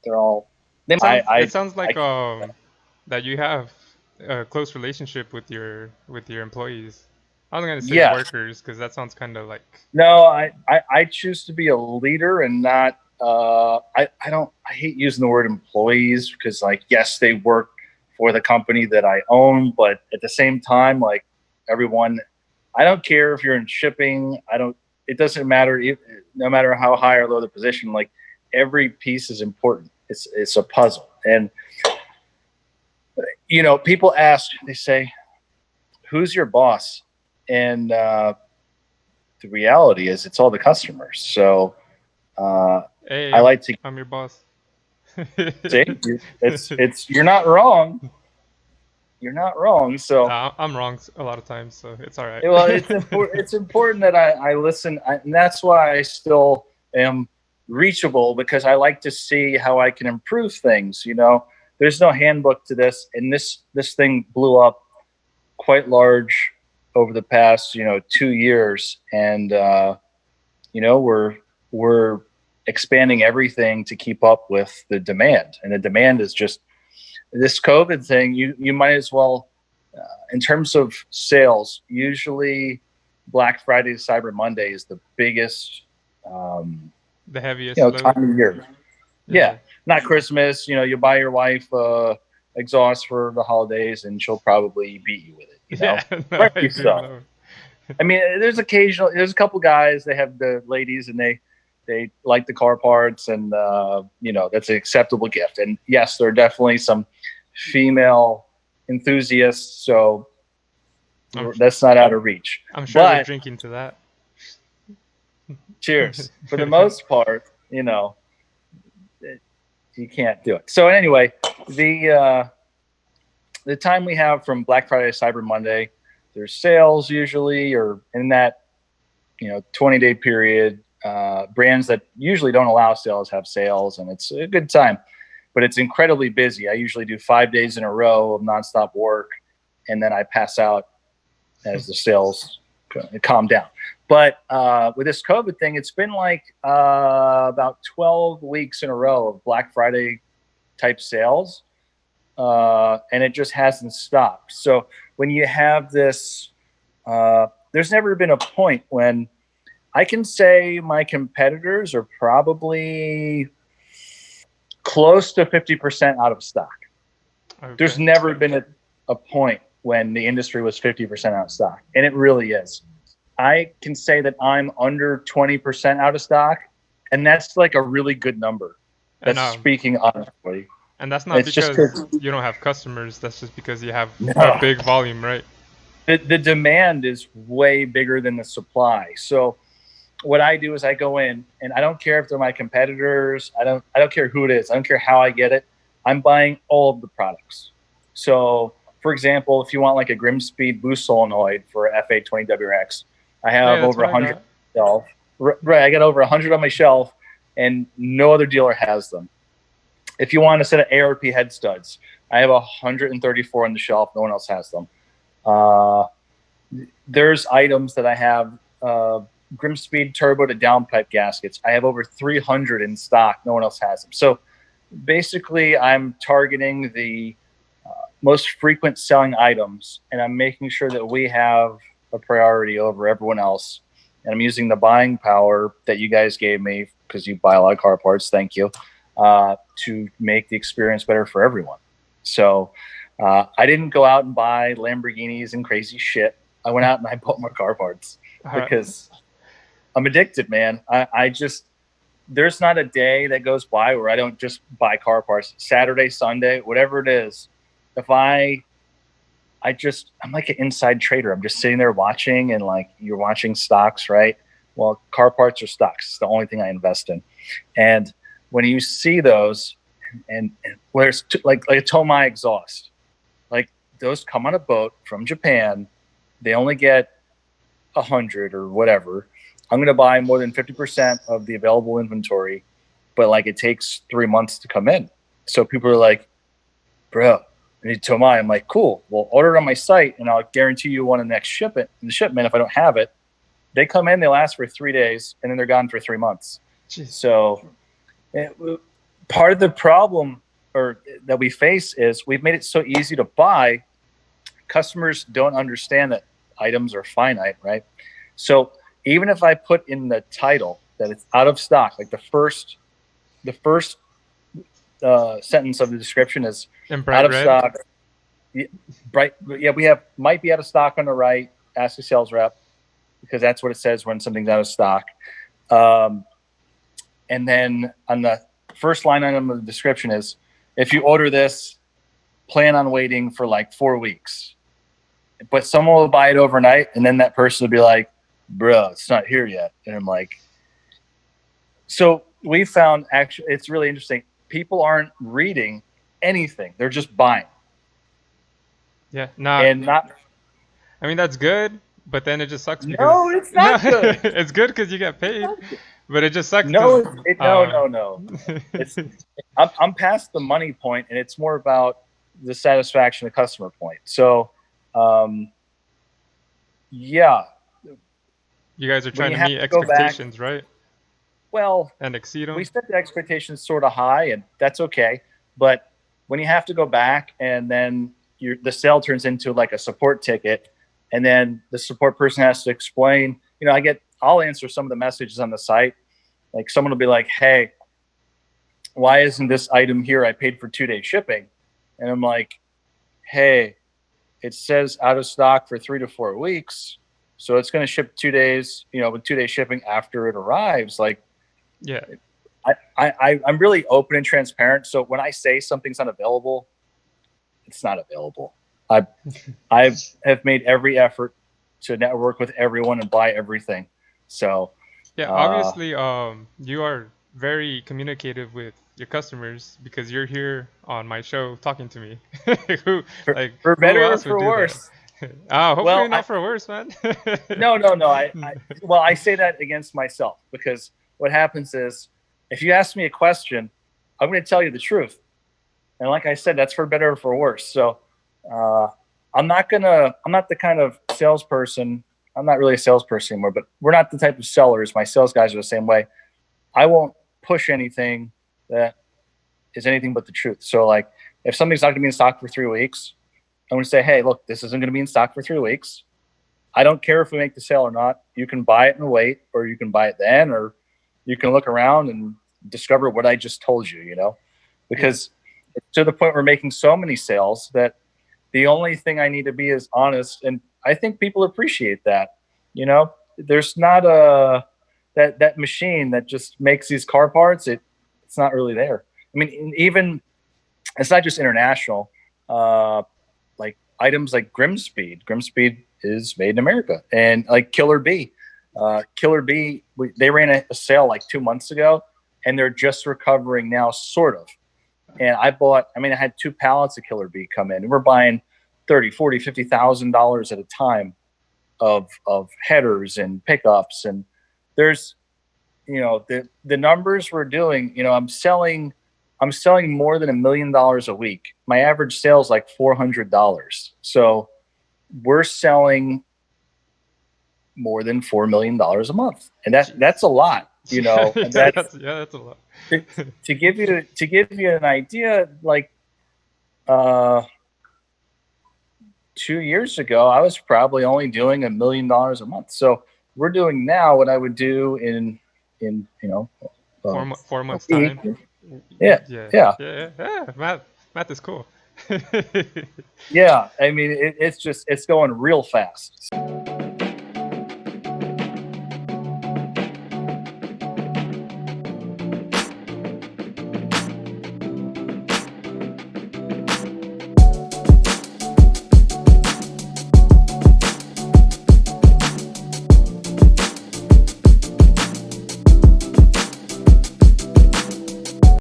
they're all. They, It sounds I like that you have a close relationship with your employees. I was gonna say yeah. workers because that sounds kind of like No, I choose to be a leader and not. I don't. I hate using the word employees because, like, yes, they work for the company that I own, but at the same time, like everyone, I don't care if you're in shipping. I don't. It doesn't matter if, no matter how high or low the position. Like every piece is important. It's a puzzle, and people ask. They say, "Who's your boss?" And the reality is, it's all the customers. So uh, hey, I like to I'm your boss. say it's you're not wrong. You're not wrong. So I'm wrong a lot of times, so it's all right. well, it's important. It's important that I listen, and that's why I still am reachable because I like to see how I can improve things. There's no handbook to this, and this thing blew up quite large over the past 2 years, and we're expanding everything to keep up with the demand, and the demand is just this COVID thing. You might as well, in terms of sales, usually Black Friday to Cyber Monday is the biggest, um, The heaviest load. time of year. Yeah, Yeah. not Christmas. You buy your wife exhaust for the holidays, and she'll probably beat you with it. Yeah, no, I Rightly do so. know. I mean, there's a couple guys. They have the ladies, and they like the car parts, and that's an acceptable gift. And yes, there are definitely some female enthusiasts, so I'm that's not out of reach. I'm sure they're But drinking to that. cheers. For the most part, you can't do it. So anyway, the uh, the time we have from Black Friday to Cyber Monday, there's sales usually, or in that 20-day period. Brands that usually don't allow sales have sales, and it's a good time. But it's incredibly busy. I usually do 5 days in a row of nonstop work, and then I pass out as the sales calm down. But with this COVID thing, it's been like about 12 weeks in a row of Black Friday type sales, and it just hasn't stopped. So when you have this, there's never been a point when I can say my competitors are probably close to 50% out of stock. There's Okay. never been a point when the industry was 50% out of stock, and it really is. I can say that I'm under 20% out of stock, and that's like a really good number. And That's speaking honestly. that's not It's just because because you don't have customers. That's just because you have a no, big volume, right? the demand is way bigger than the supply. So what I do is I go in, and I don't care if they're my competitors. I don't care who it is. I don't care how I get it. I'm buying all of the products. So for example, if you want like a Grimspeed boost solenoid for FA20WX, I Hey, have that's over what I 100 got. on my shelf. Right, I got over 100 on my shelf, and no other dealer has them. If you want a set of ARP head studs, I have 134 on the shelf. No one else has them. Uh, there's items that I have, Grimspeed turbo to downpipe gaskets. I have over 300 in stock. No one else has them. So basically, I'm targeting the most frequent selling items, and I'm making sure that we have a priority over everyone else. And I'm using the buying power that you guys gave me because you buy a lot of car parts. Thank you. To make the experience better for everyone. So I didn't go out and buy Lamborghinis and crazy shit. I went out and I bought more car parts Uh, because I'm addicted, man. I just there's not a day that goes by where I don't just buy car parts. Saturday, Sunday, whatever it is. If I'm like an inside trader. I'm just sitting there watching, and like you're watching stocks, right? Well, car parts are stocks. It's the only thing I invest in. And when you see those, and where it's like a Tomai exhaust, like those come on a boat from Japan. They only get 100 or whatever. I'm going to buy more than 50% of the available inventory, but like it takes 3 months to come in. So people are like, bro, I need Tomai. I'm like, cool. Well, order it on my site, and I'll guarantee you one in the next shipment. The shipment, if I don't have it, they come in, they last for 3 days, and then they're gone for 3 months. jeez. So part of the problem or that we face is we've made it so easy to buy. Customers don't understand that items are finite, right? So even if I put in the title that it's out of stock, like the first sentence of the description is In out bright of red. stock. Bright, yeah, we have might be out of stock on the right. Ask the sales rep because that's what it says when something's out of stock. Um, and then on the first line item of the description is if you order this, plan on waiting for like 4 weeks. But someone will buy it overnight, and then that person will be like, "Bro, it's not here yet." And I'm like, so we found actually it's really interesting. People aren't reading anything; they're just buying, Yeah. Nah. and not. I mean that's good, but then it just sucks No, because it's no, not good. it's good because you get It's paid, not good. but it just sucks because No, no. It's I'm past the money point, and it's more about the satisfaction of customer point. So, um, yeah, you guys are when trying you to have meet to go back, expectations, right? well, And exceed we them. set the expectations sort of high, and that's okay. But when you have to go back, and then the sale turns into like a support ticket, and then the support person has to explain. I'll answer some of the messages on the site. Like someone will be like, "Hey, why isn't this item here? I paid for 2 day shipping." And I'm like, "Hey, it says out of stock for 3 to 4 weeks. So it's going to ship 2 days, with 2 day shipping after it arrives." Like, Yeah. I'm really open and transparent. So when I say something's not available, it's not available. I I have made every effort to network with everyone and buy everything. So Yeah, uh, obviously, you are very communicative with your customers because you're here on my show talking to me. Who, for who better or else would for do that? worse. Hopefully Well, not for worse, man. no. Well, I say that against myself because what happens is if you ask me a question, I'm going to tell you the truth. And like I said, that's for better or for worse. So uh, I'm not the kind of salesperson. I'm not really a salesperson anymore, but we're not the type of sellers. My sales guys are the same way. I won't push anything that is anything but the truth. So like if something's not going to be in stock for 3 weeks, I'm going to say, hey, look, this isn't going to be in stock for 3 weeks. I don't care if we make the sale or not. You can buy it and wait, or you can buy it then, or you can look around and discover what I just told you, Yeah. because it's to the point we're making so many sales that the only thing I need to be is honest. And I think people appreciate that. There's not that machine that just makes these car parts. It's not really there. I mean, even it's not just international. Like items like Grimspeed. Grimspeed is made in America, and like Killer Bee, they ran a sale like 2 months ago, and they're just recovering now, sort of. And I had 2 pallets of Killer Bee come in, and we're buying 30, 40, $50,000 at a time of headers and pickups, and there's the numbers we're doing. I'm selling more than $1 million a week. My average sales like $400. So we're selling more than $4 million a month, and that's Jeez. a lot. Yeah, that's a lot. To, to give you an idea. Like uh, 2 years ago, I was probably only doing $1 million a month. So we're doing now what I would do in uh, Four a months week. time. Yeah, Yeah, yeah. yeah, yeah. Math is cool. Yeah, I mean, it's going real fast.